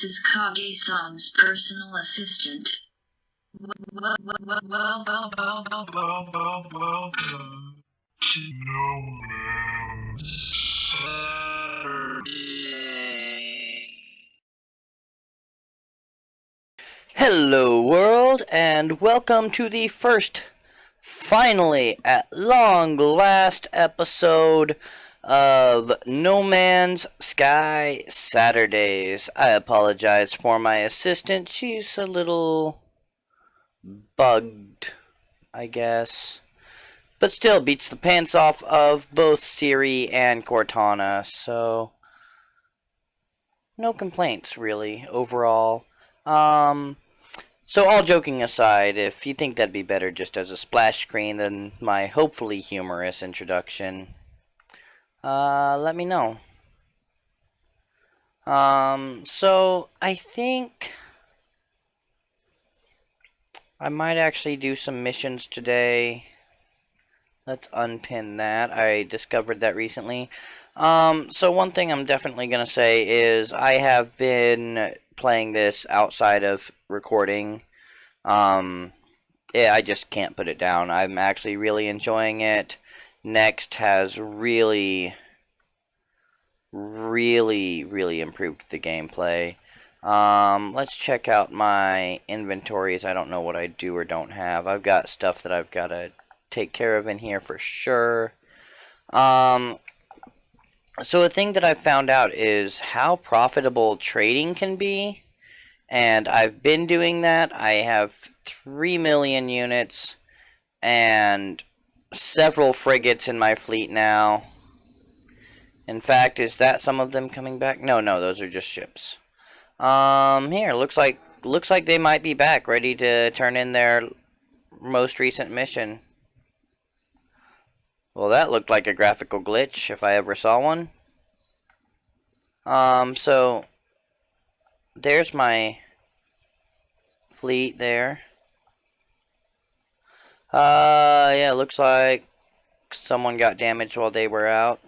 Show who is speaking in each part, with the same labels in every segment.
Speaker 1: This is Kage-san's personal assistant.
Speaker 2: Hello world, and welcome to the first, finally, at long last episode of No Man's Sky Saturdays. I apologize for my assistant. She's a little bugged, I guess. But still beats the pants off of both Siri and Cortana, so no complaints really overall. So all joking aside, if you think that'd be better just as a splash screen than my hopefully humorous introduction, let me know. So I think I might actually do some missions today. Let's unpin that. I discovered that recently. So one thing I'm definitely going to say is I have been playing this outside of recording. Yeah, I just can't put it down. I'm actually really enjoying it. Next has really improved the gameplay. Let's check out my inventories. I don't know what I do or don't have. I've got stuff that I've got to take care of in here for sure. So a thing that I've found out is how profitable trading can be. And I've been doing that. I have 3 million units and several frigates in my fleet now. In fact, is that some of them coming back? No, those are just ships. Here, looks like they might be back, ready to turn in their most recent mission. Well, that looked like a graphical glitch, if I ever saw one. So there's my fleet there. Yeah, looks like someone got damaged while they were out.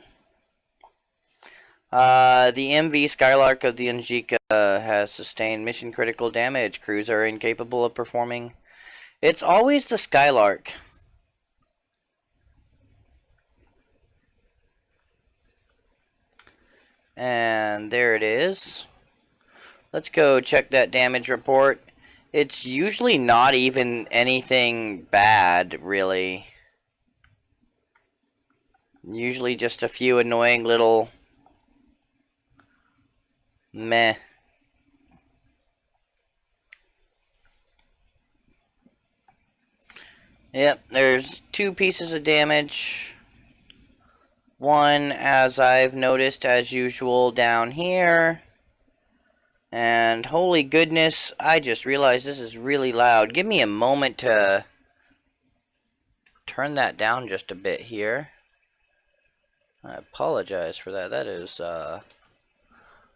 Speaker 2: The MV Skylark of the Anjika has sustained mission critical damage. Crews are incapable of performing. It's always the Skylark. And there it is. Let's go check that damage report. It's usually not even anything bad, really. Usually just a few annoying little meh. Yep, there's 2 pieces of damage. One, as I've noticed, as usual, down here. And holy goodness, I just realized this is really loud. Give me a moment to turn that down just a bit here. I apologize for that. That is,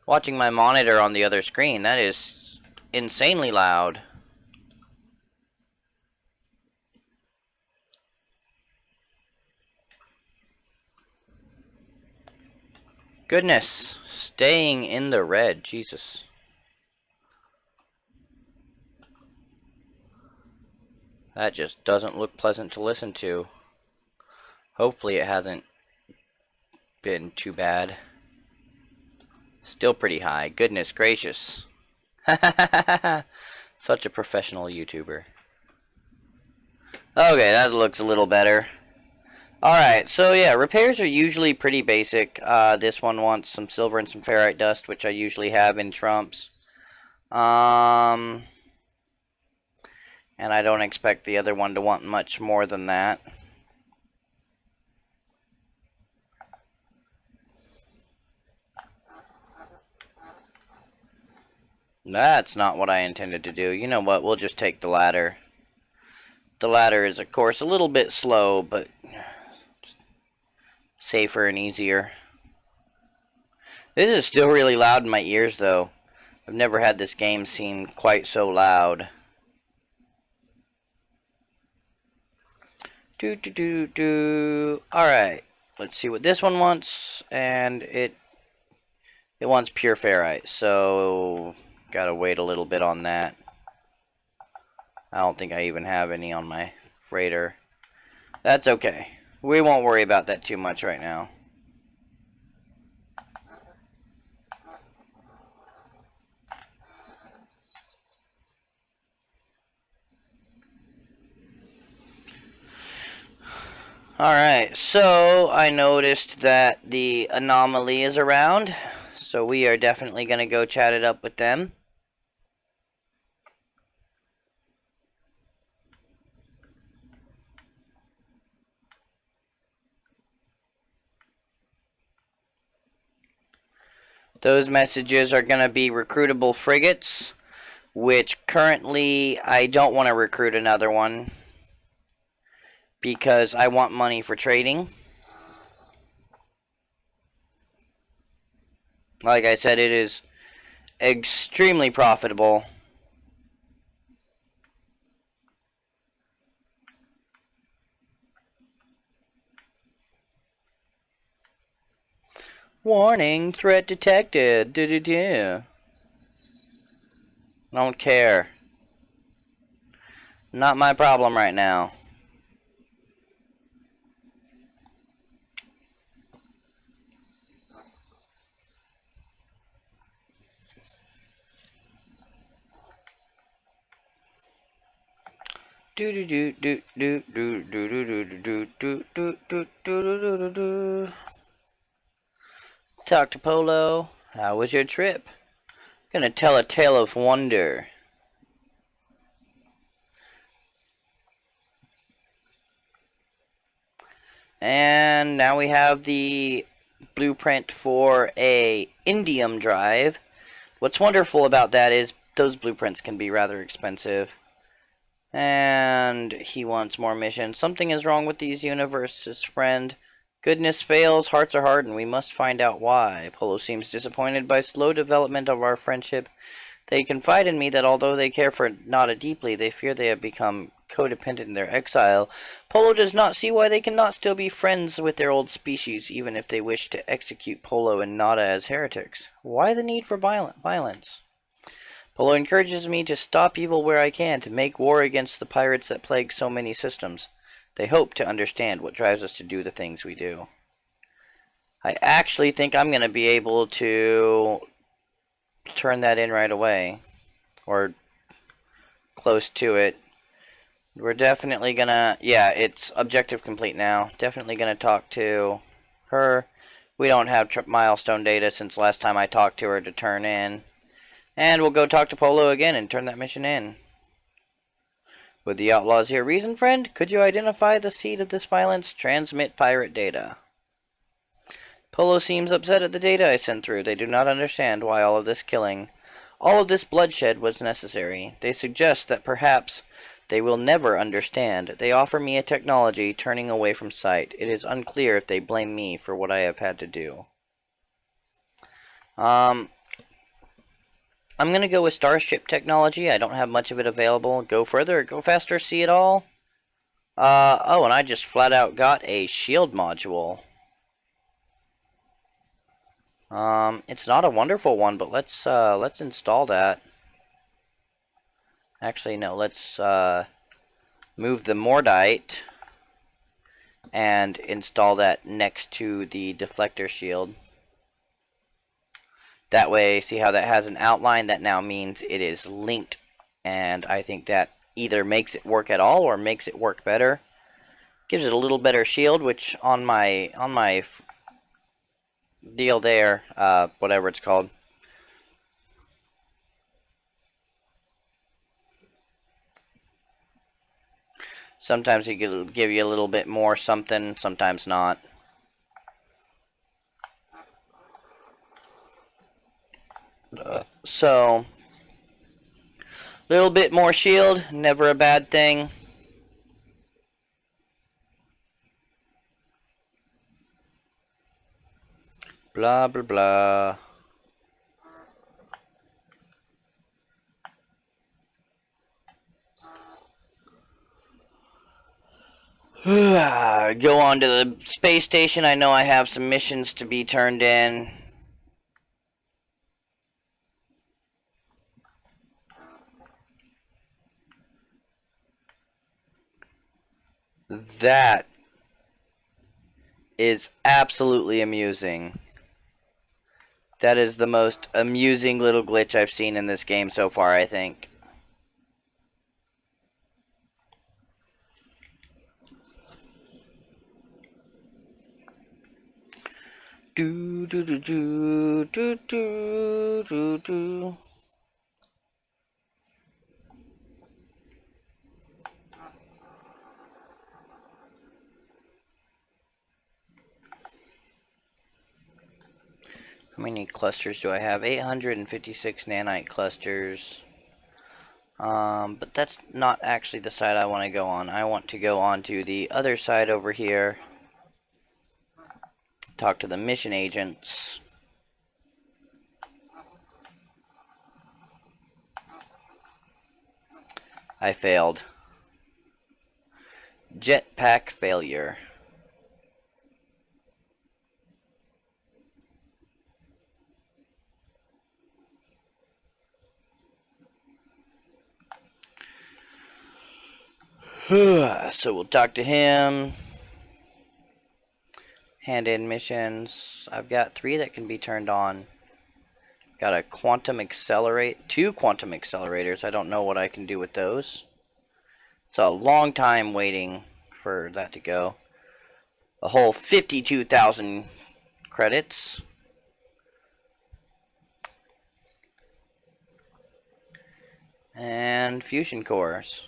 Speaker 2: watching my monitor on the other screen, that is insanely loud. Goodness, staying in the red, Jesus. That just doesn't look pleasant to listen to. Hopefully it hasn't been too bad. Still pretty high. Goodness gracious. Such a professional YouTuber. Okay, that looks a little better. Alright, so yeah, repairs are usually pretty basic. This one wants some silver and some ferrite dust, which I usually have in trumps. And I don't expect the other one to want much more than that. That's not what I intended to do. You know what, we'll just take the ladder. The ladder is, of course, a little bit slow, but safer and easier. This is still really loud in my ears, though. I've never had this game seem quite so loud. Alright, let's see what this one wants, and it wants pure ferrite, so Gotta wait a little bit on that. I don't think I even have any on my freighter. That's okay. We won't worry about that too much right now. Alright, so I noticed that the anomaly is around, so we are definitely going to go chat it up with them. Those messages are going to be recruitable frigates, which currently I don't want to recruit another one, because I want money for trading. Like I said, it is extremely profitable. Warning, threat detected. Don't care. Not my problem right now. Talk to Polo. How was your trip? Gonna tell a tale of wonder. And now we have the blueprint for a indium drive. What's wonderful about that is those blueprints can be rather expensive. And he wants more missions. Something is wrong with these universes, friend. Goodness fails, hearts are hard, and we must find out why. Polo seems disappointed by slow development of our friendship. They confide in me that although they care for Nada deeply, they fear they have become codependent in their exile. Polo does not see why they cannot still be friends with their old species, even if they wish to execute Polo and Nada as heretics. Why the need for violence? Polo encourages me to stop evil where I can, to make war against the pirates that plague so many systems. They hope to understand what drives us to do the things we do. I actually think I'm going to be able to turn that in right away. Or close to it. We're definitely going to... Yeah, it's objective complete now. Definitely going to talk to her. We don't have milestone data since last time I talked to her to turn in. And we'll go talk to Polo again and turn that mission in. Would the outlaws hear reason, friend? Could you identify the seed of this violence? Transmit pirate data. Polo seems upset at the data I sent through. They do not understand why all of this killing, all of this bloodshed was necessary. They suggest that perhaps they will never understand. They offer me a technology turning away from sight. It is unclear if they blame me for what I have had to do. I'm going to go with Starship technology. I don't have much of it available. Go further, go faster, see it all. Oh, and I just flat out got a shield module. It's not a wonderful one, but let's install that. Actually, no, let's move the Mordite and install that next to the deflector shield. That way, see how that has an outline? That now means it is linked, and I think that either makes it work at all or makes it work better. Gives it a little better shield, which on my deal there, whatever it's called. Sometimes he can give you a little bit more something, sometimes not. So, a little bit more shield, never a bad thing. Blah, blah, blah. Go on to the space station. I know I have some missions to be turned in. That is absolutely amusing. That is the most amusing little glitch I've seen in this game so far, I think. Do do do do do do do do. How many clusters do I have? 856 nanite clusters. But that's not actually the side I want to go on. I want to go on to the other side over here. Talk to the mission agents. I failed. Jetpack failure. So we'll talk to him. Hand in missions. I've got 3 that can be turned on. Got a quantum accelerate, 2 quantum accelerators. I don't know what I can do with those. It's a long time waiting for that to go. A whole 52,000 credits. And fusion cores.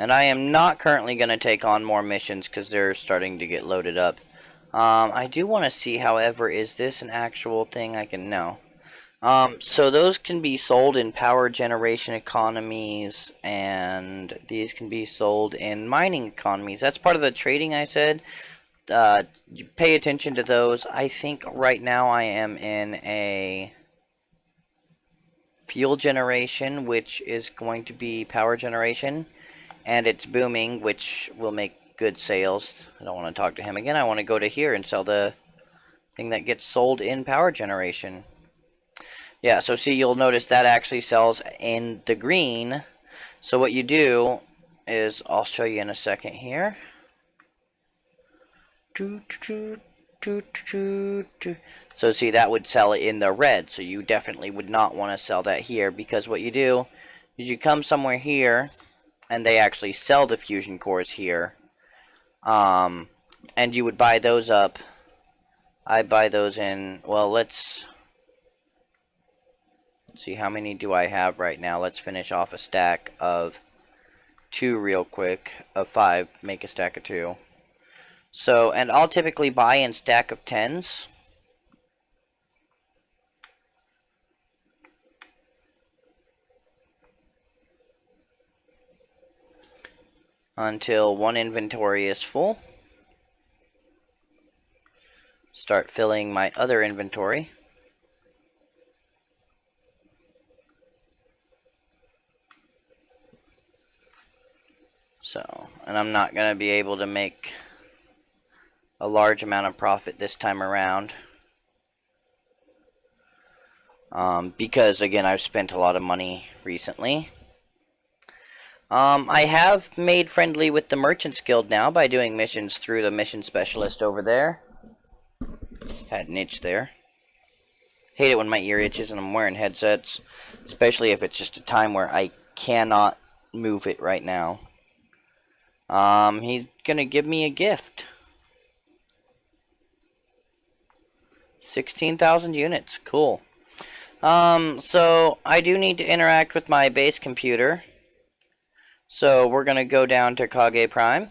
Speaker 2: And I am not currently going to take on more missions because they're starting to get loaded up. I do want to see, however, is this an actual thing I can know? So those can be sold in power generation economies, and these can be sold in mining economies. That's part of the trading I said. You pay attention to those. I think right now I am in a fuel generation, which is going to be power generation. And it's booming, which will make good sales. I don't want to talk to him again. I want to go to here and sell the thing that gets sold in power generation. Yeah, so see, you'll notice that actually sells in the green. So what you do is, I'll show you in a second here. So see, that would sell it in the red. So you definitely would not want to sell that here, because what you do is you come somewhere here, and they actually sell the fusion cores here. And you would buy those up. I buy those in, well, let's see, how many do I have right now? Let's finish off a stack of 2 real quick, of 5, make a stack of 2. So, and I'll typically buy in stack of 10s. Until one inventory is full. Start filling my other inventory. So, and I'm not going to be able to make a large amount of profit this time around. Because, again, I've spent a lot of money recently. I have made friendly with the Merchants Guild now by doing missions through the mission specialist over there. Had an itch there. Hate it when my ear itches and I'm wearing headsets, especially if it's just a time where I cannot move it right now. He's gonna give me a gift. 16,000 units. Cool. So I do need to interact with my base computer. So we're going to go down to Kage Prime.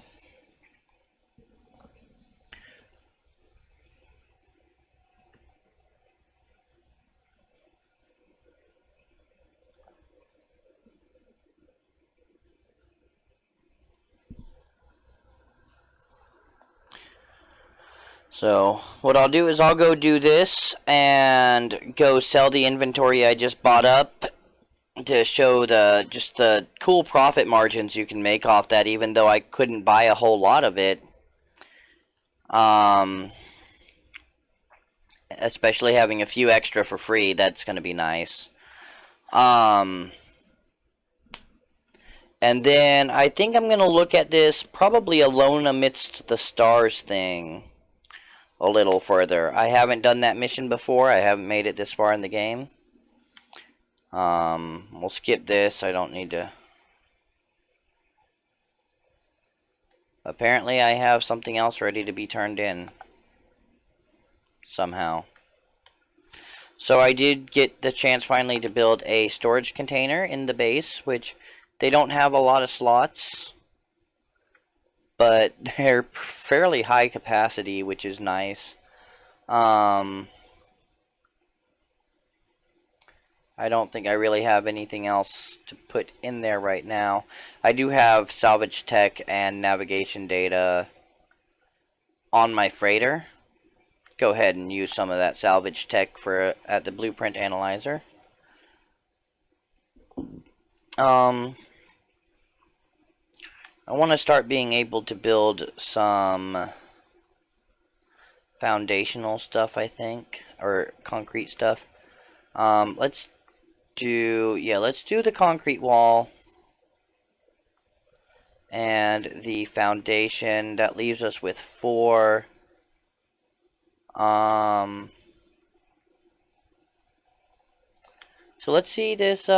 Speaker 2: So what I'll do is I'll go do this and go sell the inventory I just bought up to show just the cool profit margins you can make off that, even though I couldn't buy a whole lot of it. Especially having a few extra for free, that's going to be nice. And then I think I'm going to look at this probably Alone Amidst the Stars thing a little further. I haven't done that mission before. I haven't made it this far in the game. We'll skip this. I don't need to. Apparently I have something else ready to be turned in. Somehow. So I did get the chance finally to build a storage container in the base, which they don't have a lot of slots. But they're fairly high capacity, which is nice. I don't think I really have anything else to put in there right now. I do have salvage tech and navigation data on my freighter. Go ahead and use some of that salvage tech at the blueprint analyzer. I want to start being able to build some foundational stuff, I think, or concrete stuff. Let's do the concrete wall and the foundation. That leaves us with 4. So let's see this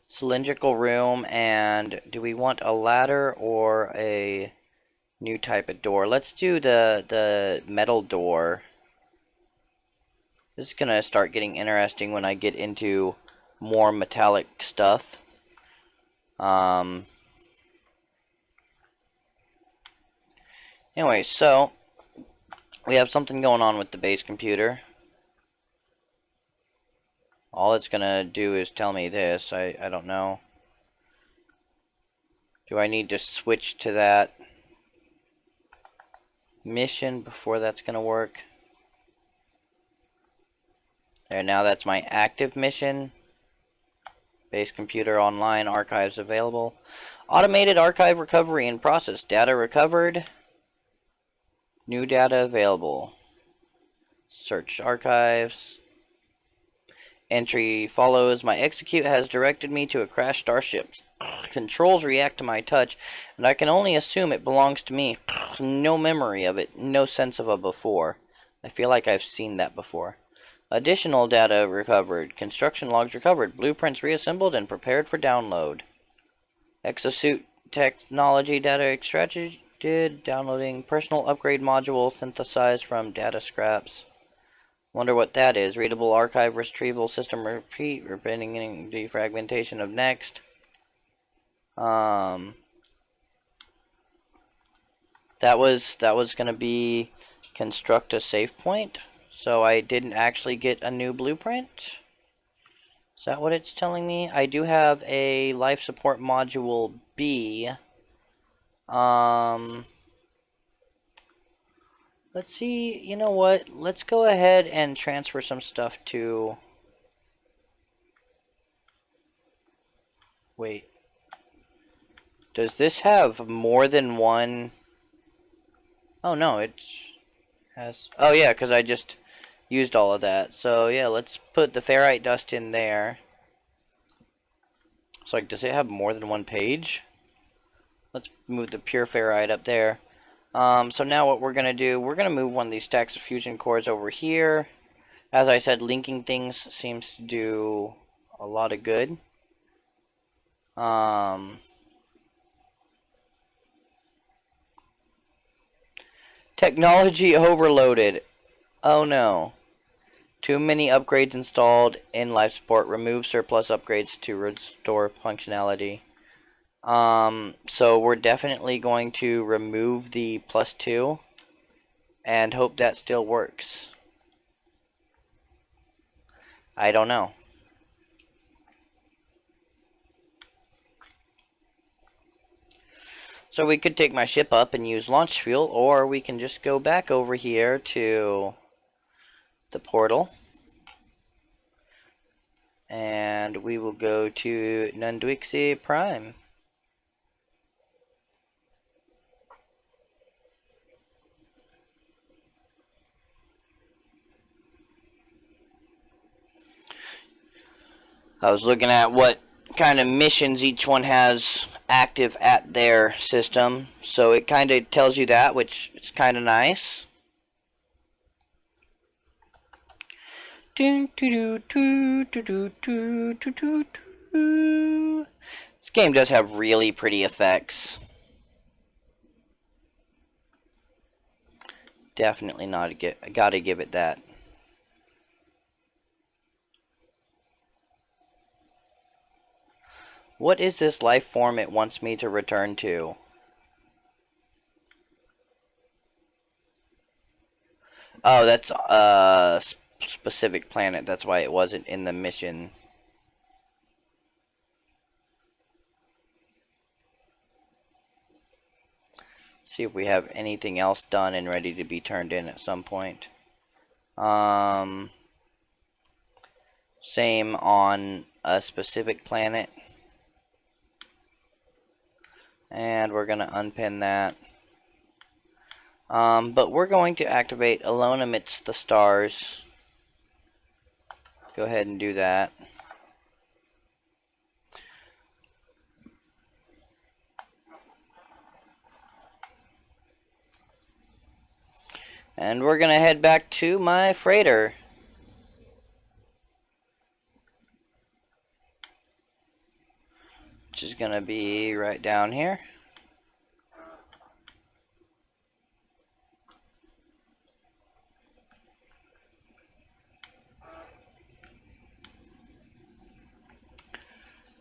Speaker 2: cylindrical room, and do we want a ladder or a new type of door? Let's do the metal door. This is gonna start getting interesting when I get into more metallic stuff. Anyway, so we have something going on with the base computer. All it's gonna do is tell me this. I don't know. Do I need to switch to that mission before that's gonna work? There, now that's my active mission. Base computer online, archives available. Automated archive recovery in process. Data recovered. New data available. Search archives. Entry follows. My execute has directed me to a crashed starship. Controls react to my touch, and I can only assume it belongs to me. No memory of it. No sense of a before. I feel like I've seen that before. Additional data recovered. Construction logs recovered. Blueprints reassembled and prepared for download. Exosuit technology data extracted. Downloading personal upgrade module synthesized from data scraps. Wonder what that is. Readable archive retrieval system repeat. Repeating defragmentation of next. That was going to be construct a save point. So I didn't actually get a new blueprint. Is that what it's telling me? I do have a life support module B. Let's see, you know what? Let's go ahead and transfer some stuff to... Wait. Does this have more than one... Oh, no, it has... Oh, yeah, because I just used all of that. So, yeah, let's put the ferrite dust in there. So, like, does it have more than one page? Let's move the pure ferrite up there. So now what we're going to do, we're going to move one of these stacks of fusion cores over here. As I said, linking things seems to do a lot of good. Technology overloaded. Oh no. Too many upgrades installed in life support. Remove surplus upgrades to restore functionality. So we're definitely going to remove the +2 and hope that still works. I don't know. So we could take my ship up and use launch fuel, or we can just go back over here to the portal. And we will go to Nundwixie Prime. I was looking at what kind of missions each one has active at their system, so it kind of tells you that, which is kind of nice. This game does have really pretty effects. Definitely not I gotta give it that. What is this life form it wants me to return to? Oh, that's a specific planet. That's why it wasn't in the mission. See if we have anything else done and ready to be turned in at some point. Same on a specific planet. And we're going to unpin that. But we're going to activate Alone Amidst the Stars. Go ahead and do that. And we're going to head back to my freighter. Which is going to be right down here.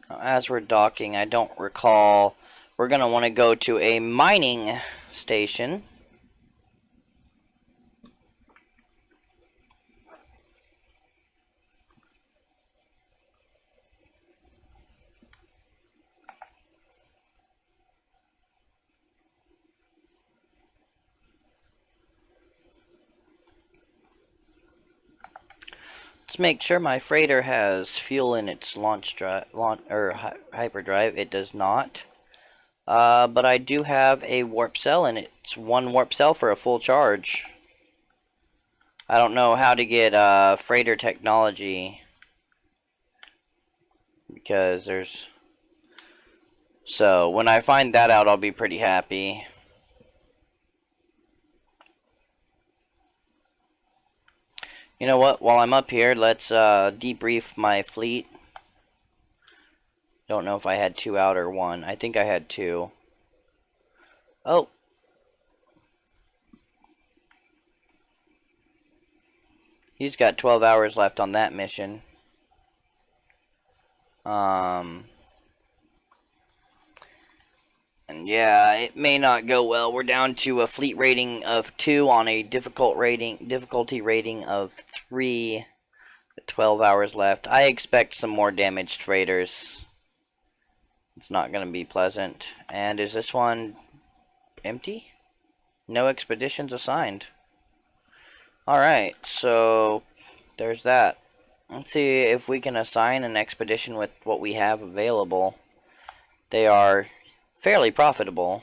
Speaker 2: Now, as we're docking, I don't recall, we're going to want to go to a mining station. Let's make sure my freighter has fuel in its hyperdrive. It does not. But I do have a warp cell, and it's one warp cell for a full charge. I don't know how to get freighter technology, because there's... So when I find that out, I'll be pretty happy. You know what? While I'm up here, let's debrief my fleet. Don't know if I had 2 out or 1. I think I had 2. Oh. He's got 12 hours left on that mission. And yeah, it may not go well. We're down to a fleet rating of 2 on a difficulty rating of 3. 12 hours left. I expect some more damaged freighters. It's not going to be pleasant. And is this one empty? No expeditions assigned. Alright, so there's that. Let's see if we can assign an expedition with what we have available. They are fairly profitable.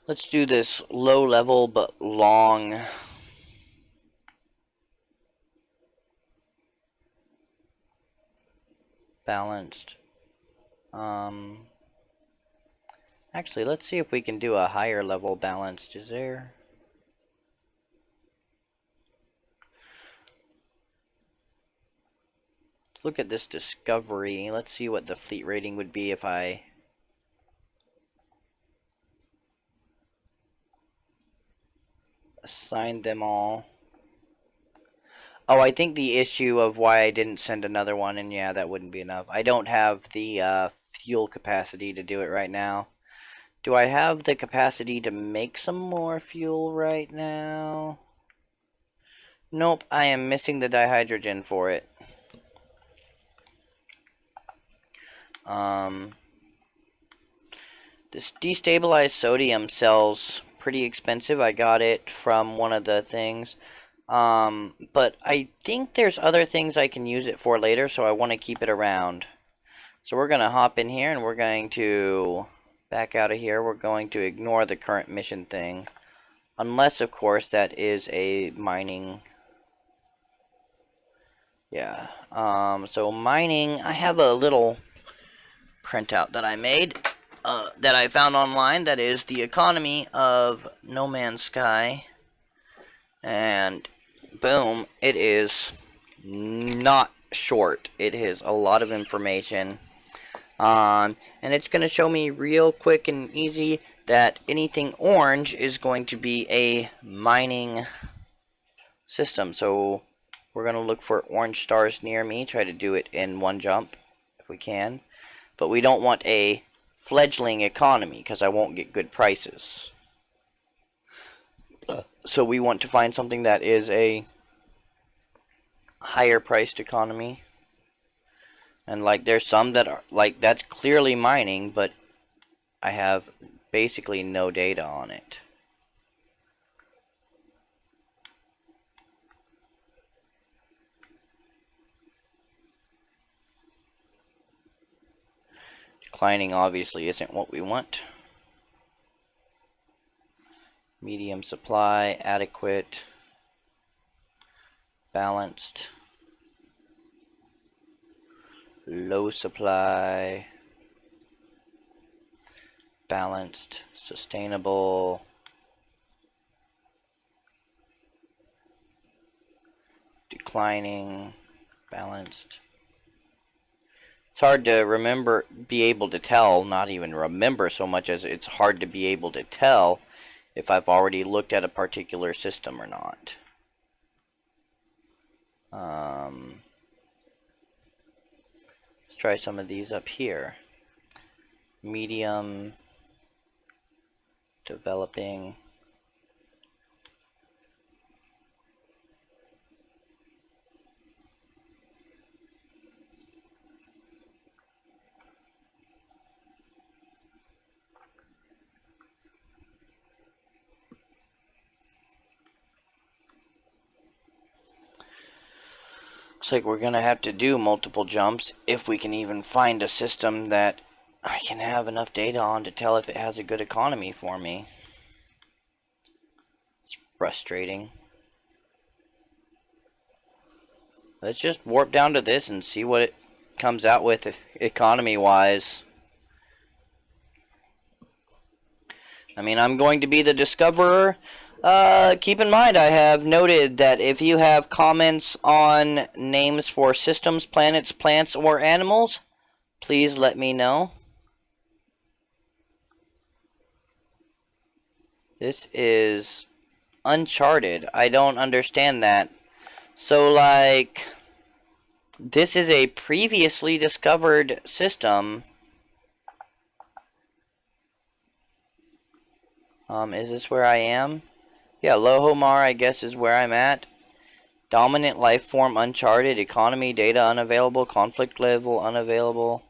Speaker 2: Let's do this low level but long. Balanced. Actually, let's see if we can do a higher level balanced. Is there? Look at this discovery. Let's see what the fleet rating would be if I assigned them all. Oh, I think the issue of why I didn't send another one, and yeah, that wouldn't be enough. I don't have the fuel capacity to do it right now. Do I have the capacity to make some more fuel right now? Nope, I am missing the dihydrogen for it. This destabilized sodium sells pretty expensive. I got it from one of the things. But I think there's other things I can use it for later, so I want to keep it around. So we're going to hop in here and we're going to back out of here. We're going to ignore the current mission thing. Unless, of course, that is a mining. Yeah. So mining, I have a little printout that I made that I found online that is the economy of No Man's Sky. And boom, it is not short. It is a lot of information. And it's going to show me real quick and easy that anything orange is going to be a mining system. So we're going to look for orange stars near me, try to do it in one jump if we can. But we don't want a fledgling economy because I won't get good prices. So we want to find something that is a higher priced economy. And like there's some that are like that's clearly mining, but I have basically no data on it. Declining obviously isn't what we want. Medium supply, adequate, balanced, low supply, balanced, sustainable, declining, balanced. It's hard to remember, be able to tell, not even remember so much as it's hard to be able to tell if I've already looked at a particular system or not. Let's try some of these up here. Medium, developing. Looks like we're gonna have to do multiple jumps if we can even find a system that I can have enough data on to tell if it has a good economy for me. It's frustrating. Let's just warp down to this and see what it comes out with economy-wise. I mean, I'm going to be the discoverer. Keep in mind, I have noted that if you have comments on names for systems, planets, plants, or animals, please let me know. This is Uncharted. I don't understand that. So, like, this is a previously discovered system. Is this where I am? Yeah, Lohomar, I guess, is where I'm at. Dominant life form uncharted. Economy data unavailable. Conflict level unavailable.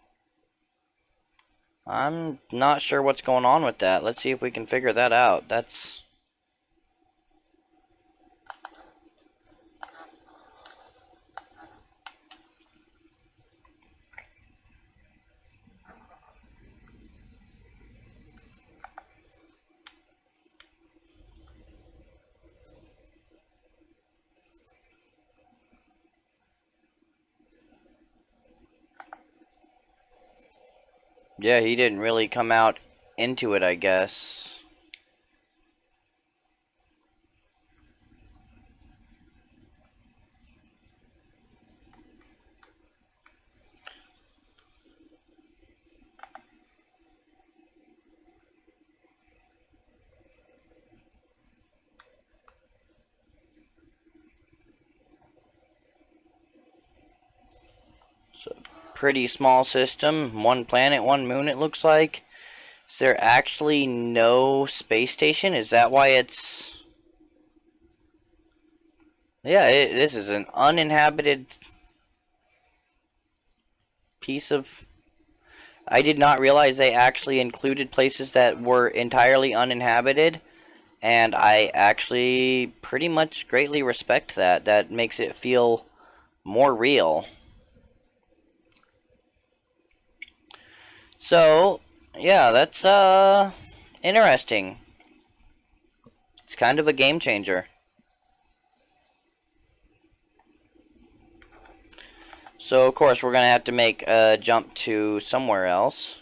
Speaker 2: I'm not sure what's going on with that. Let's see if we can figure that out. That's... yeah, he didn't really come out into it, I guess. So, pretty small system. One planet, one moon, it looks like. Is there actually no space station? Is that why it's... Yeah, this is an uninhabited piece of... I did not realize they actually included places that were entirely uninhabited. And I actually pretty much greatly respect that. That makes it feel more real. So, yeah, that's interesting. It's kind of a game changer. So, of course, we're going to have to make a jump to somewhere else.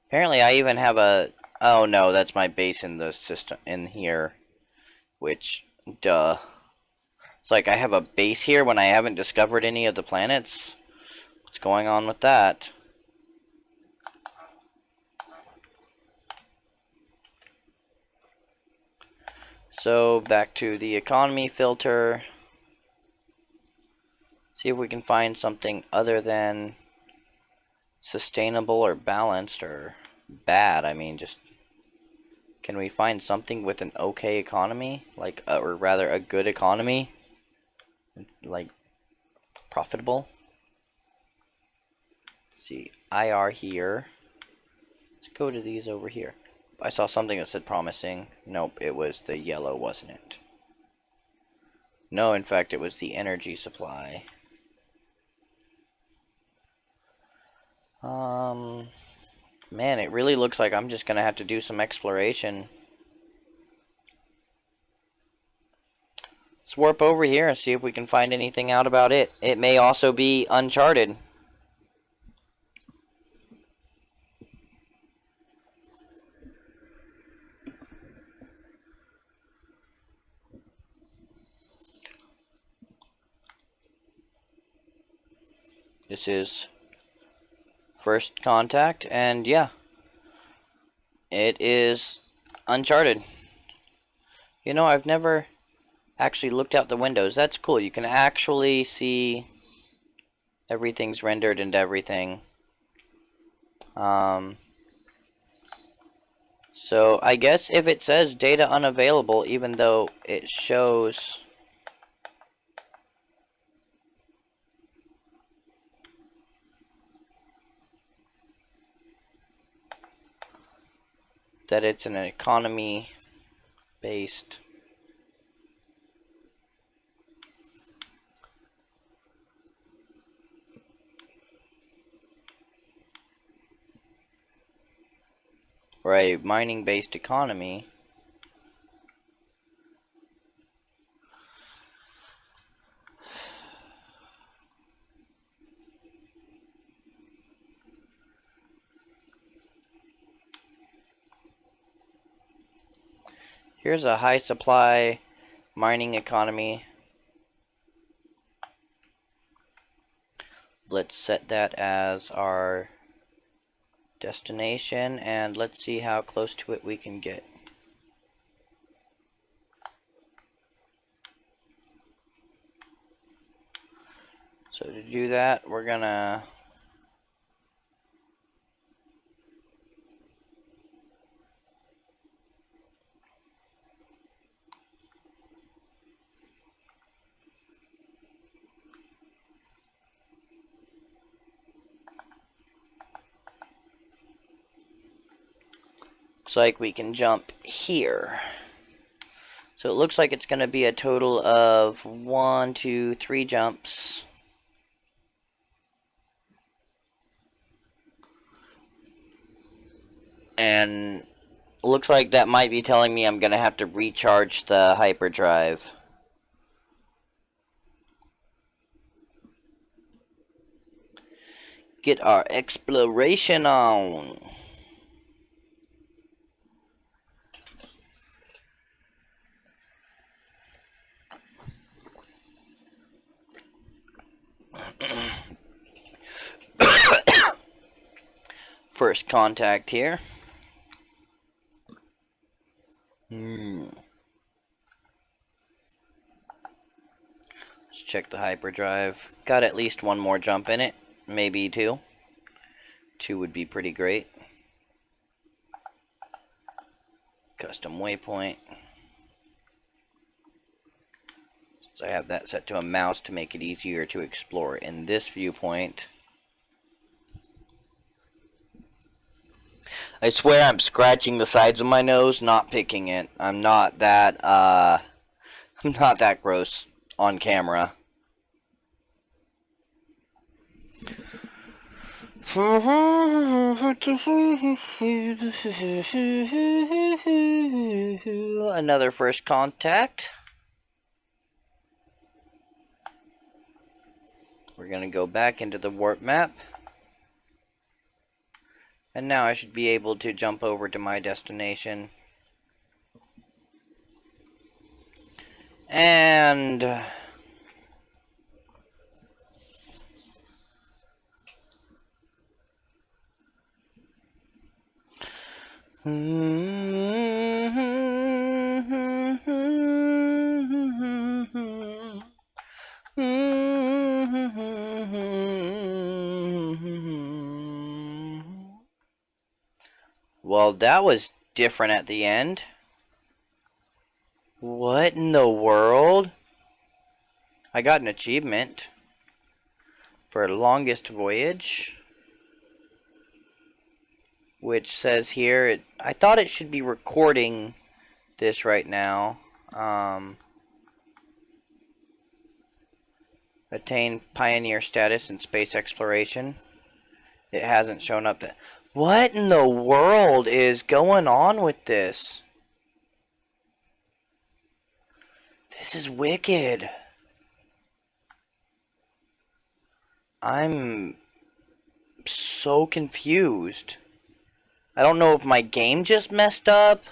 Speaker 2: Apparently, I even have a... Oh, no, that's my base in the system in here. Which, duh. It's like I have a base here when I haven't discovered any of the planets. What's going on with that? So, back to the economy filter. See if we can find something other than sustainable or balanced or bad. I mean, just... Can we find something with an okay economy? Like, or rather, a good economy? Like, profitable? Let's see, IR here. Let's go to these over here. I saw something that said promising. Nope, it was the yellow, wasn't it? No, in fact, it was the energy supply. Man, it really looks like I'm just gonna have to do some exploration. Let's warp over here and see if we can find anything out about it. It may also be uncharted. This is first contact, and yeah, it is uncharted. You know, I've never actually looked out the windows. That's cool. You can actually see everything's rendered and everything. So I guess if it says data unavailable, even though it shows that it's an economy based. Or a mining based economy. Here's a high supply mining economy. Let's set that as our destination, and let's see how close to it we can get. So to do that, we're gonna looks like we can jump here. So it looks like it's going to be a total of 1, 2, 3 jumps. And looks like that might be telling me I'm going to have to recharge the hyperdrive. Get our exploration on. First contact here. Let's check the hyperdrive. Got at least one more jump in it. Maybe 2. 2 would be pretty great. Custom waypoint. So I have that set to a mouse to make it easier to explore in this viewpoint. I swear I'm scratching the sides of my nose, not picking it. I'm not that gross on camera. Another first contact. We're going to go back into the warp map. And now I should be able to jump over to my destination. And well, that was different at the end. What in the world? I got an achievement for longest voyage, which says here, I thought it should be recording this right now. Attain pioneer status in space exploration. It hasn't shown up that. What in the world is going on with this? This is wicked. I'm so confused. I don't know if my game just messed up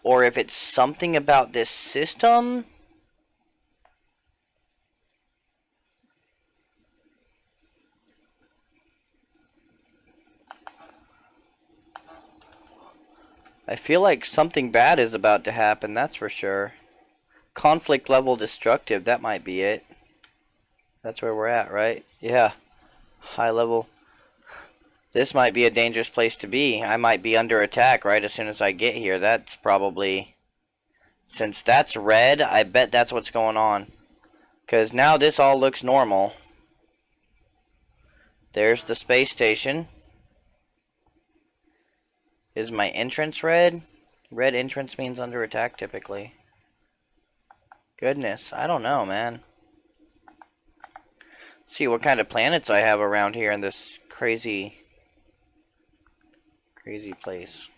Speaker 2: or if it's something about this system. I feel like something bad is about to happen, that's for sure. Conflict level destructive, that might be it. That's where we're at, right? Yeah. High level. This might be a dangerous place to be. I might be under attack right as soon as I get here. That's probably... Since that's red, I bet that's what's going on. Because now this all looks normal. There's the space station. Is my entrance red? Red entrance means under attack typically. Goodness, I don't know, man. Let's see what kind of planets I have around here in this crazy place.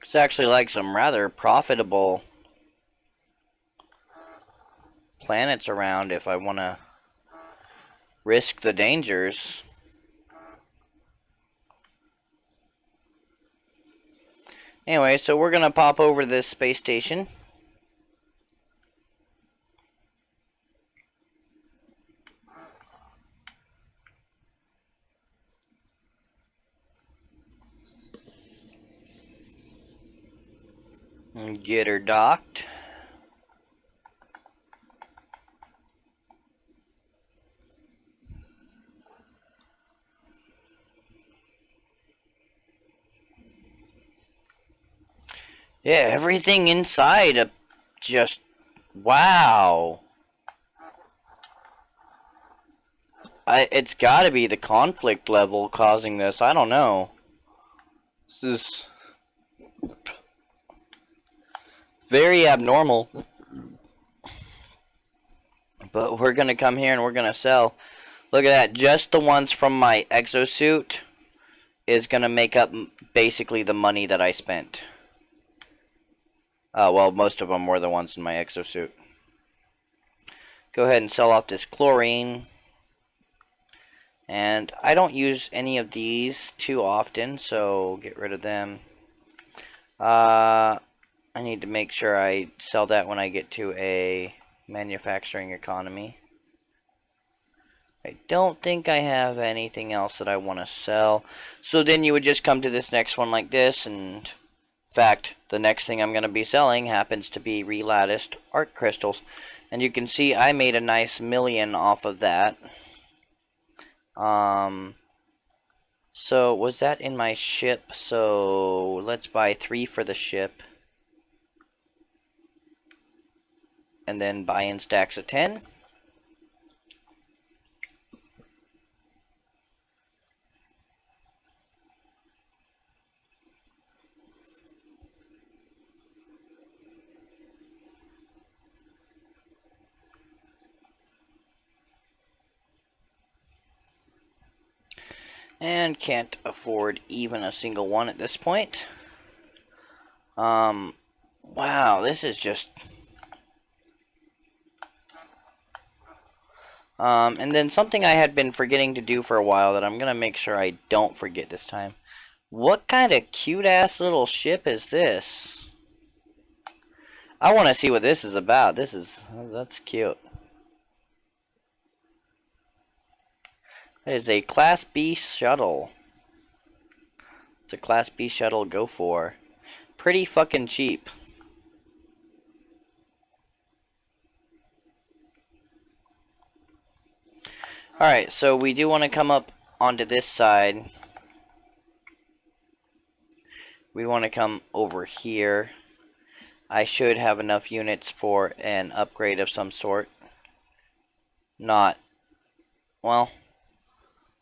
Speaker 2: It's actually like some rather profitable planets around if I want to risk the dangers. Anyway, so we're going to pop over to this space station. And get her docked. Yeah, everything inside just, wow. It's gotta be the conflict level causing this. I don't know. This is very abnormal. But we're gonna come here and we're gonna sell. Look at that. Just the ones from my exosuit is gonna make up basically the money that I spent. Well, most of them were the ones in my exosuit. Go ahead and sell off this chlorine. And I don't use any of these too often, so get rid of them. I need to make sure I sell that when I get to a manufacturing economy. I don't think I have anything else that I want to sell. So then you would just come to this next one like this and fact, the next thing I'm going to be selling happens to be relatticed art crystals. And you can see I made a nice million off of that. So was that in my ship? So let's buy 3 for the ship. And then buy in stacks of 10. And can't afford even a single one at this point. Wow, this is just... and then something I had been forgetting to do for a while that I'm going to make sure I don't forget this time. What kind of cute-ass little ship is this? I want to see what this is about. That's cute. It is a Class B Shuttle. It's a Class B Shuttle, go for. Pretty fucking cheap. Alright, so we do want to come up onto this side. We want to come over here. I should have enough units for an upgrade of some sort. Not... well...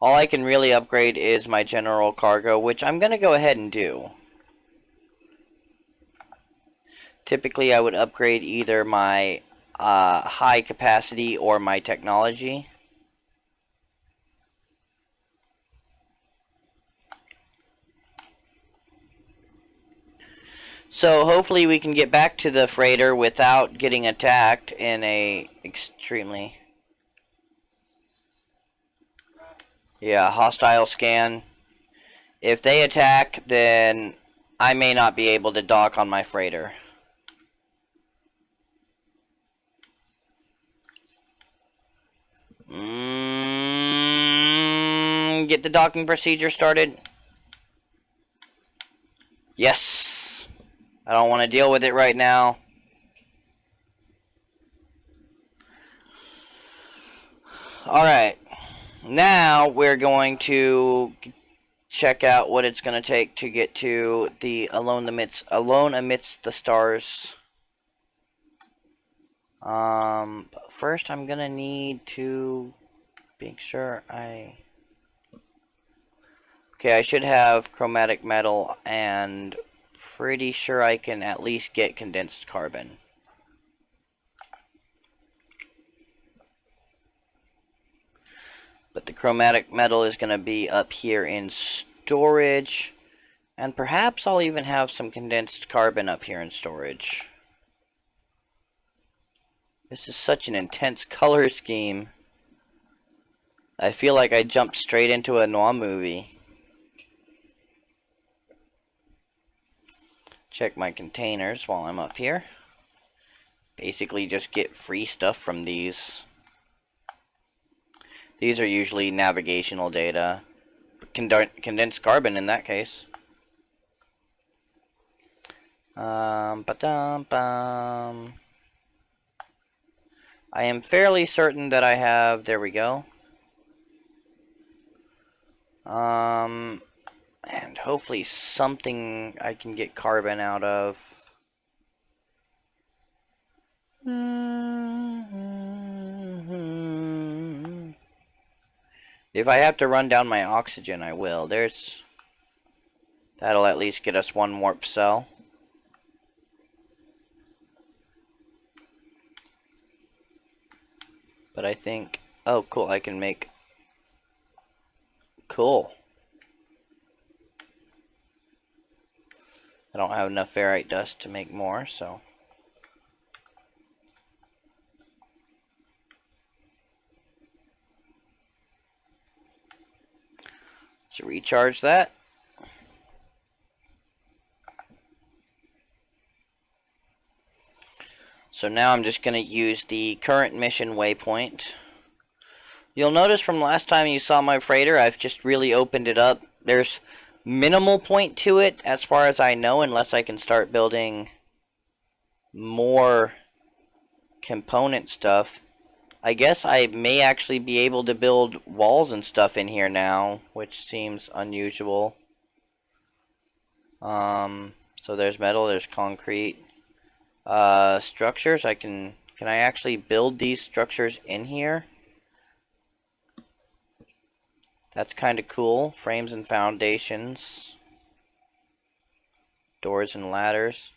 Speaker 2: all I can really upgrade is my general cargo, which I'm going to go ahead and do. Typically, I would upgrade either my high capacity or my technology. So hopefully we can get back to the freighter without getting attacked in a extremely... yeah, hostile scan. If they attack, then I may not be able to dock on my freighter. Get the docking procedure started. Yes. I don't want to deal with it right now. Alright. Now we're going to check out what it's going to take to get to the Alone Amidst the Stars. But first I'm going to need to make sure I... okay, I should have Chromatic Metal, and pretty sure I can at least get condensed carbon. But the Chromatic Metal is going to be up here in storage. And perhaps I'll even have some condensed carbon up here in storage. This is such an intense color scheme. I feel like I jumped straight into a noir movie. Check my containers while I'm up here. Basically just get free stuff from these. These are usually navigational data. Condensed carbon in that case. Ba-dum-bum. I am fairly certain that I have... there we go. And hopefully something I can get carbon out of. If I have to run down my oxygen, I will. That'll at least get us one warp cell. But I think... oh, cool, I can make... cool. I don't have enough ferrite dust to make more, so... let's recharge that. So now I'm just going to use the current mission waypoint. You'll notice from last time you saw my freighter, I've just really opened it up. There's minimal point to it as far as I know, unless I can start building more component stuff. I guess I may actually be able to build walls and stuff in here now, which seems unusual. So there's metal, there's concrete. Structures, can I actually build these structures in here? That's kind of cool. Frames and foundations. Doors and ladders.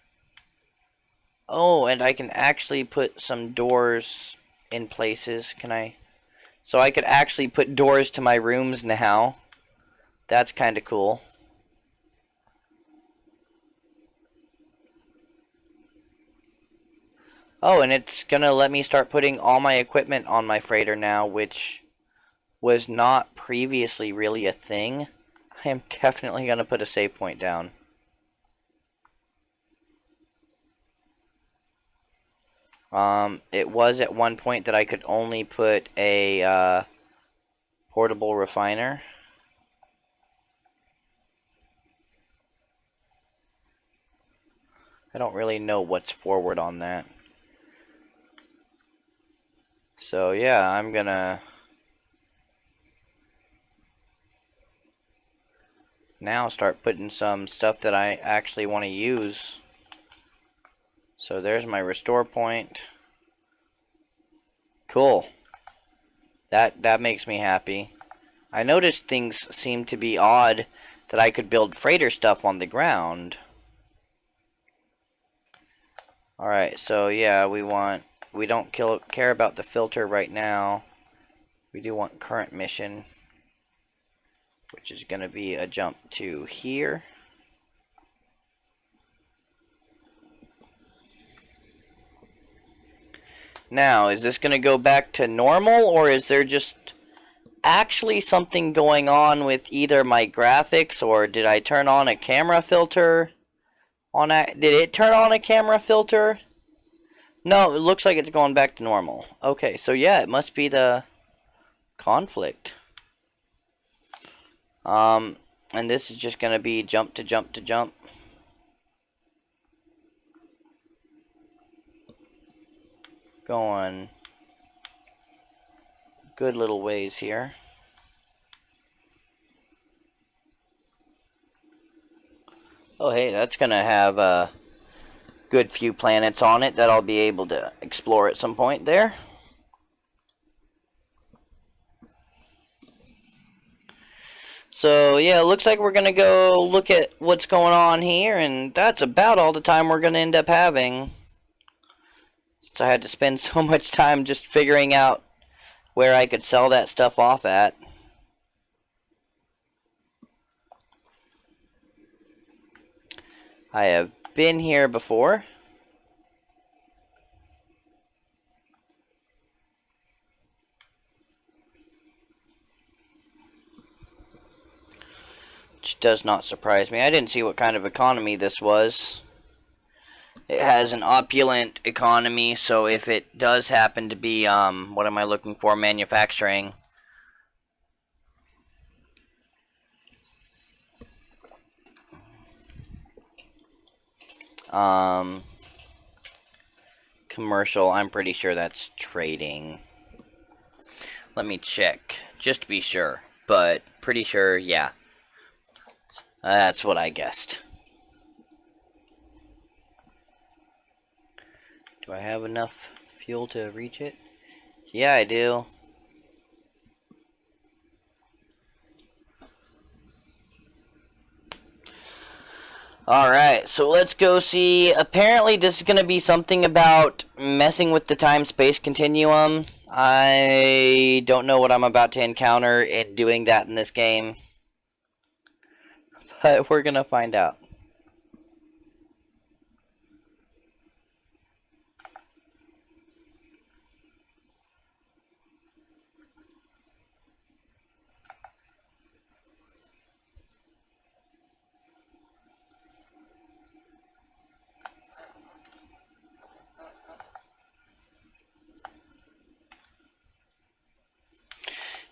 Speaker 2: Oh, and I can actually put some doors in places. Can I? So I could actually put doors to my rooms now. That's kind of cool. Oh, and it's gonna let me start putting all my equipment on my freighter now, which was not previously really a thing. I am definitely gonna put a save point down. It was at one point that I could only put a portable refiner. I don't really know what's forward on that. So yeah, I'm gonna now start putting some stuff that I actually want to use. So there's my restore point. Cool. That makes me happy. I noticed things seem to be odd that I could build freighter stuff on the ground. Alright, so yeah, we don't care about the filter right now. We do want current mission, which is going to be a jump to here. Now, is this going to go back to normal, or is there just actually something going on with either my graphics, or did I turn on a camera filter? Did it turn on a camera filter? No, it looks like it's going back to normal. Okay, so yeah, it must be the conflict. And this is just going to be jump to jump to jump. Going good little ways here. Oh hey, that's gonna have a good few planets on it that I'll be able to explore at some point there. So yeah, it looks like we're gonna go look at what's going on here, and that's about all the time we're gonna end up having. Since I had to spend so much time just figuring out where I could sell that stuff off at. I have been here before. Which does not surprise me. I didn't see what kind of economy this was. It has an opulent economy, so if it does happen to be, what am I looking for? Manufacturing. Commercial, I'm pretty sure that's trading. Let me check, just to be sure. But, pretty sure, yeah. That's what I guessed. Do I have enough fuel to reach it? Yeah, I do. Alright, so let's go see. Apparently this is going to be something about messing with the time-space continuum. I don't know what I'm about to encounter in doing that in this game. But we're going to find out.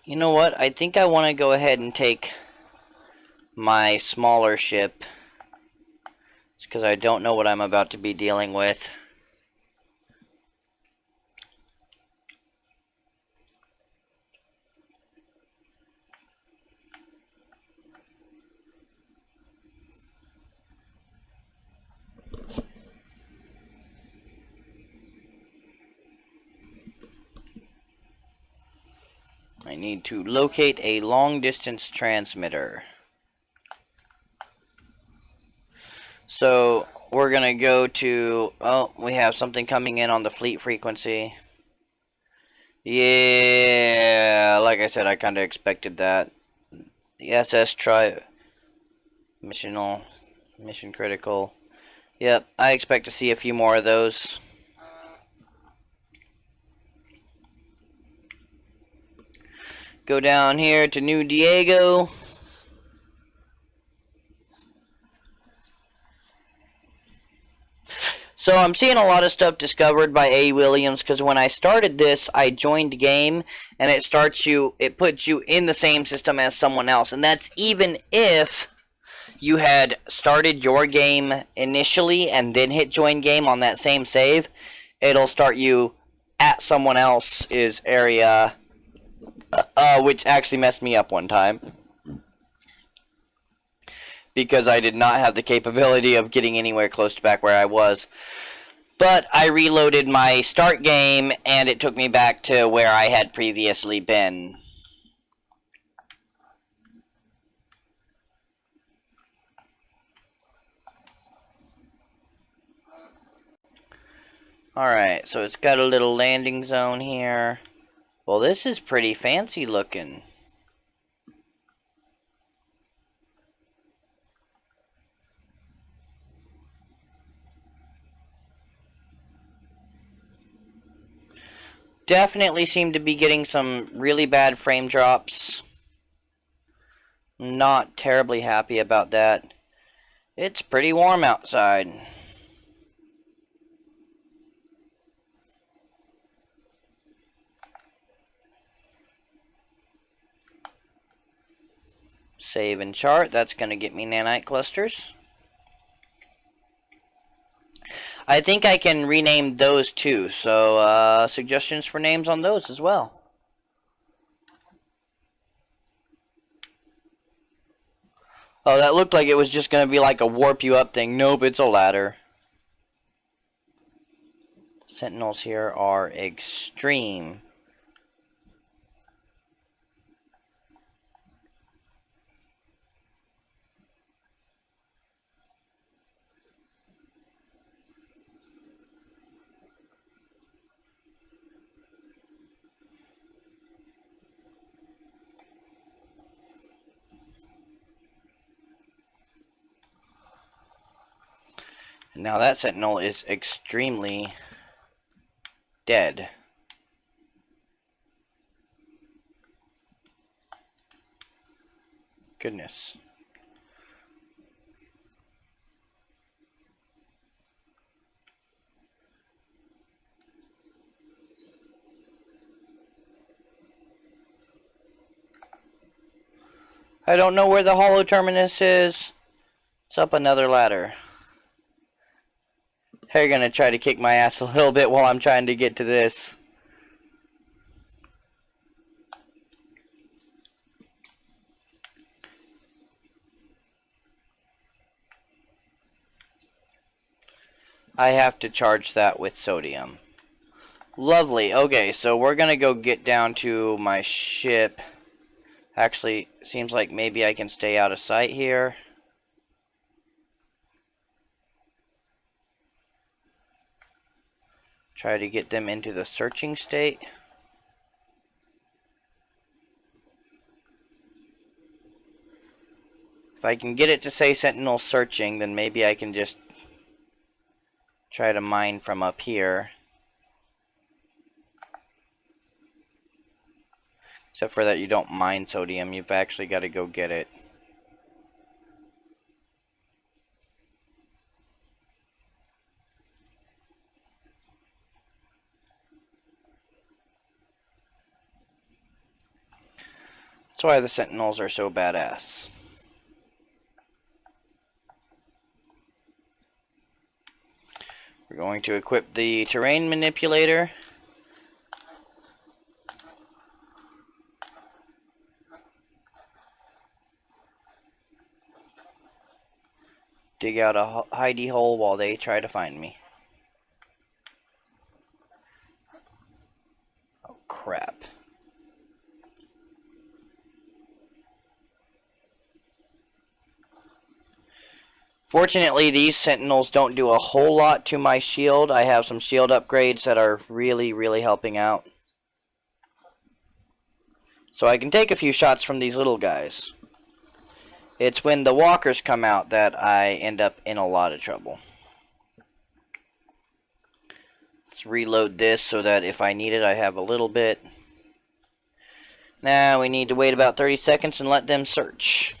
Speaker 2: You know what? I think I want to go ahead and take my smaller ship. It's because I don't know what I'm about to be dealing with. I need to locate a long-distance transmitter. So, we're going to go to... Oh, we have something coming in on the fleet frequency. Yeah, like I said, I kind of expected that. The SS mission critical. Yep, I expect to see a few more of those. Go down here to New Diego. So I'm seeing a lot of stuff discovered by A. Williams, because when I started this, I joined game, and it puts you in the same system as someone else, and that's even if you had started your game initially and then hit join game on that same save. It'll start you at someone else's area, which actually messed me up one time, because I did not have the capability of getting anywhere close to back where I was. But I reloaded my start game, and it took me back to where I had previously been. Alright, so it's got a little landing zone here. Well, this is pretty fancy looking. Definitely seem to be getting some really bad frame drops. Not terribly happy about that. It's pretty warm outside. Save and chart. That's going to get me nanite clusters. I think I can rename those too, so suggestions for names on those as well. Oh, that looked like it was just going to be like a warp you up thing. Nope, it's a ladder. Sentinels here are extreme. Now that Sentinel is extremely dead. Goodness. I don't know where the hollow terminus is. It's up another ladder. They're gonna try to kick my ass a little bit while I'm trying to get to this. I have to charge that with sodium. Lovely. Okay, so we're gonna go get down to my ship. Actually, seems like maybe I can stay out of sight here. Try to get them into the searching state. If I can get it to say Sentinel searching, then maybe I can just try to mine from up here. Except for that you don't mine sodium, you've actually got to go get it. That's why the Sentinels are so badass. We're going to equip the terrain manipulator. Dig out a hidey hole while they try to find me. Oh, crap. Fortunately, these Sentinels don't do a whole lot to my shield. I have some shield upgrades that are really, really helping out. So I can take a few shots from these little guys. It's when the walkers come out that I end up in a lot of trouble. Let's reload this so that if I need it, I have a little bit. Now we need to wait about 30 seconds and let them search.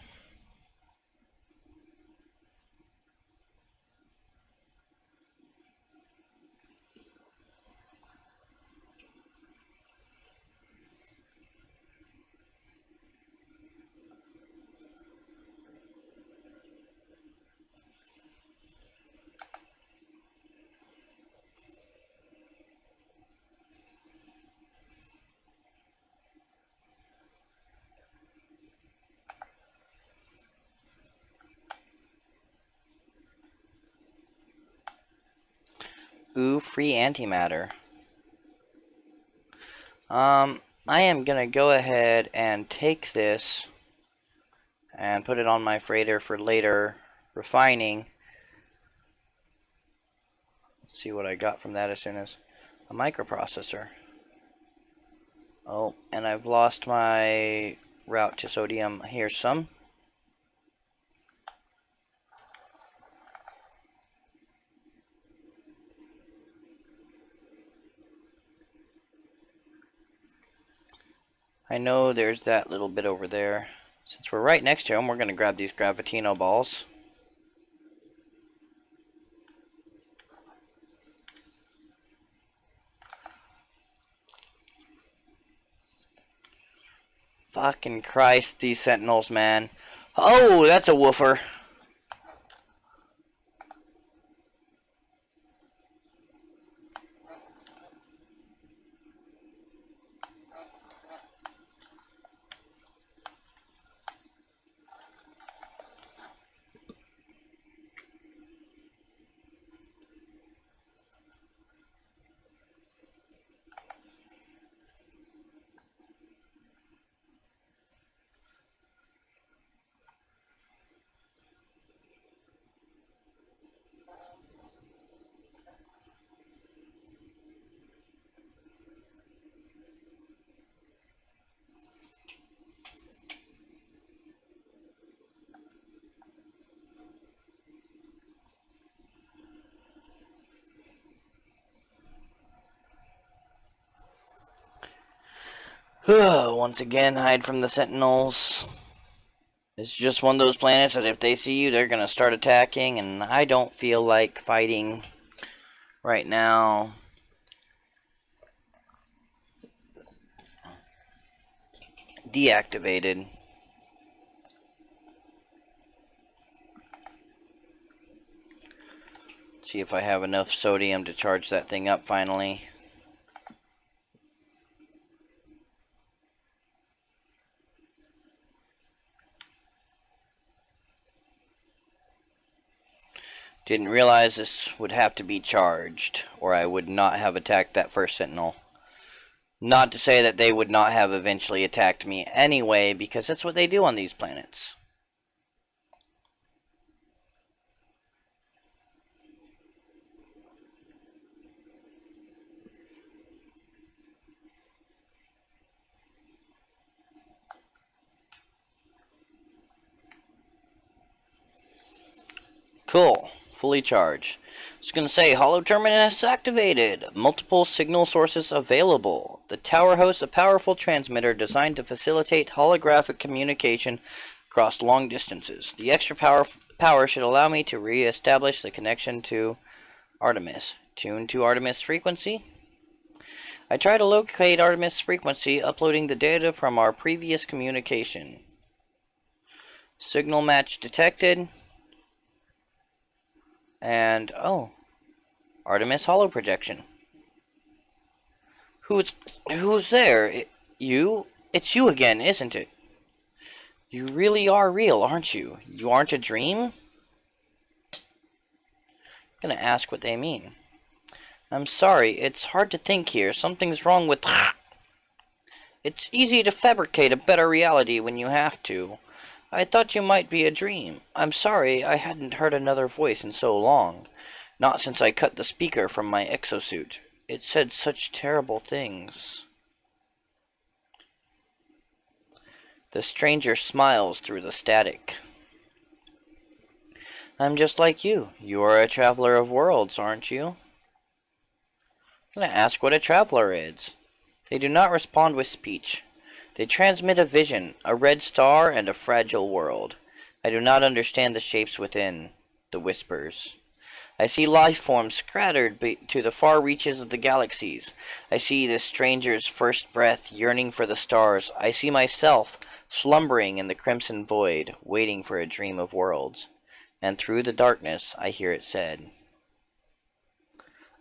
Speaker 2: Ooh, free antimatter. I am gonna go ahead and take this and put it on my freighter for later refining. Let's see what I got from that as soon as a microprocessor. Oh, and I've lost my route to sodium. Here's some. I know there's that little bit over there. Since we're right next to them, we're going to grab these Gravitino balls. Fucking Christ, these Sentinels, man. Oh, that's a woofer. Once again, hide from the Sentinels. It's just one of those planets that if they see you, they're going to start attacking, and I don't feel like fighting right now. Deactivated. See if I have enough sodium to charge that thing up finally. Didn't realize this would have to be charged, or I would not have attacked that first Sentinel. Not to say that they would not have eventually attacked me anyway, because that's what they do on these planets. Cool. Fully charged. It's going to say, Hollow Terminus activated. Multiple signal sources available. The tower hosts a powerful transmitter designed to facilitate holographic communication across long distances. The extra power should allow me to re-establish the connection to Artemis. Tune to Artemis frequency. I try to locate Artemis frequency, uploading the data from our previous communication. Signal match detected. And, oh. Artemis Hollow Projection. Who's there? You? It's you again, isn't it? You really are real, aren't you? You aren't a dream? I'm gonna ask what they mean. I'm sorry, it's hard to think here. Something's wrong with... It's easy to fabricate a better reality when you have to. I thought you might be a dream. I'm sorry, I hadn't heard another voice in so long. Not since I cut the speaker from my exosuit. It said such terrible things. The stranger smiles through the static. I'm just like you. You are a traveler of worlds, aren't you? I'm going to ask what a traveler is. They do not respond with speech. They transmit a vision, a red star, and a fragile world. I do not understand the shapes within, the whispers. I see life forms scattered to the far reaches of the galaxies. I see this stranger's first breath yearning for the stars. I see myself slumbering in the crimson void, waiting for a dream of worlds. And through the darkness, I hear it said.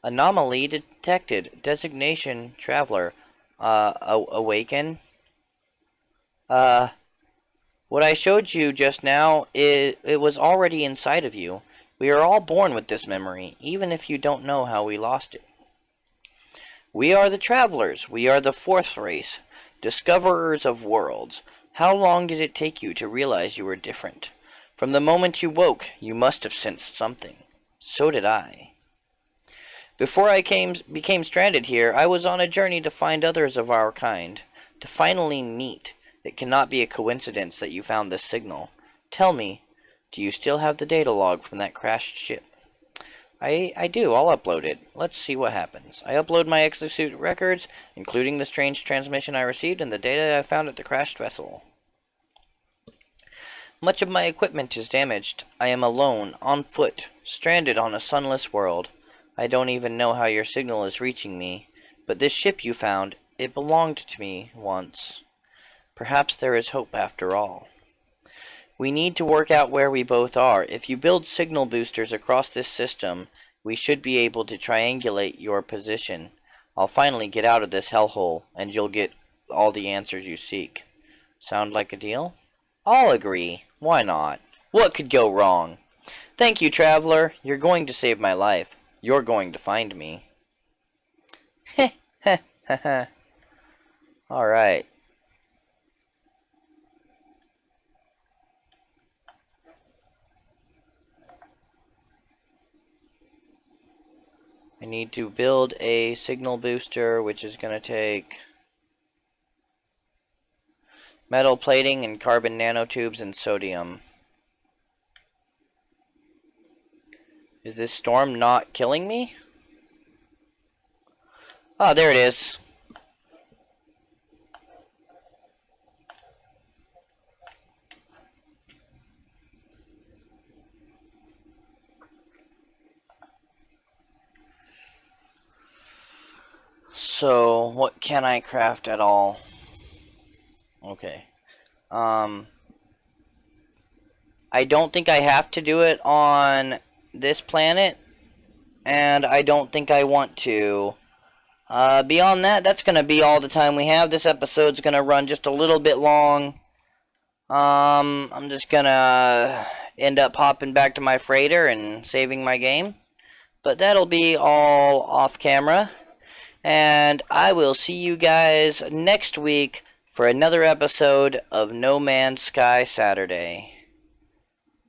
Speaker 2: Anomaly detected. Designation traveler. Awaken. What I showed you just now, it was already inside of you. We are all born with this memory, even if you don't know how we lost it. We are the travelers. We are the fourth race, discoverers of worlds. How long did it take you to realize you were different? From the moment you woke, you must have sensed something. So did I. Before I became stranded here, I was on a journey to find others of our kind, to finally meet. It cannot be a coincidence that you found this signal. Tell me, do you still have the data log from that crashed ship? I do. I'll upload it. Let's see what happens. I upload my exosuit records, including the strange transmission I received and the data I found at the crashed vessel. Much of my equipment is damaged. I am alone, on foot, stranded on a sunless world. I don't even know how your signal is reaching me, but this ship you found, it belonged to me once. Perhaps there is hope after all. We need to work out where we both are. If you build signal boosters across this system, we should be able to triangulate your position. I'll finally get out of this hellhole, and you'll get all the answers you seek. Sound like a deal? I'll agree. Why not? What could go wrong? Thank you, traveler. You're going to save my life. You're going to find me. Heh, heh, heh, heh. All right. I need to build a signal booster, which is going to take metal plating and carbon nanotubes and sodium. Is this storm not killing me? Oh, there it is. So, what can I craft at all? Okay. I don't think I have to do it on this planet, and I don't think I want to. Beyond that, that's going to be all the time we have. This episode's going to run just a little bit long. I'm just going to end up hopping back to my freighter and saving my game. But that'll be all off camera. And I will see you guys next week for another episode of No Man's Sky Saturday.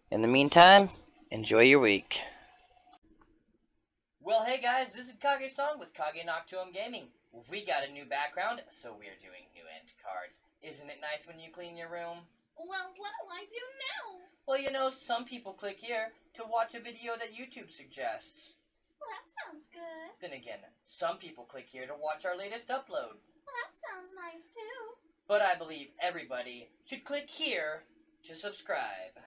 Speaker 2: In the meantime, enjoy your week. Well, hey guys, this is Kage-san with KageNoctuumGaming. We got a new background, so we're doing new end cards. Isn't it nice when you clean your room?
Speaker 3: Well, what do I do now?
Speaker 2: Well, you know, some people click here to watch a video that YouTube suggests.
Speaker 3: Well, that sounds good.
Speaker 2: Then again, some people click here to watch our latest upload.
Speaker 3: Well, that sounds nice too.
Speaker 2: But I believe everybody should click here to subscribe.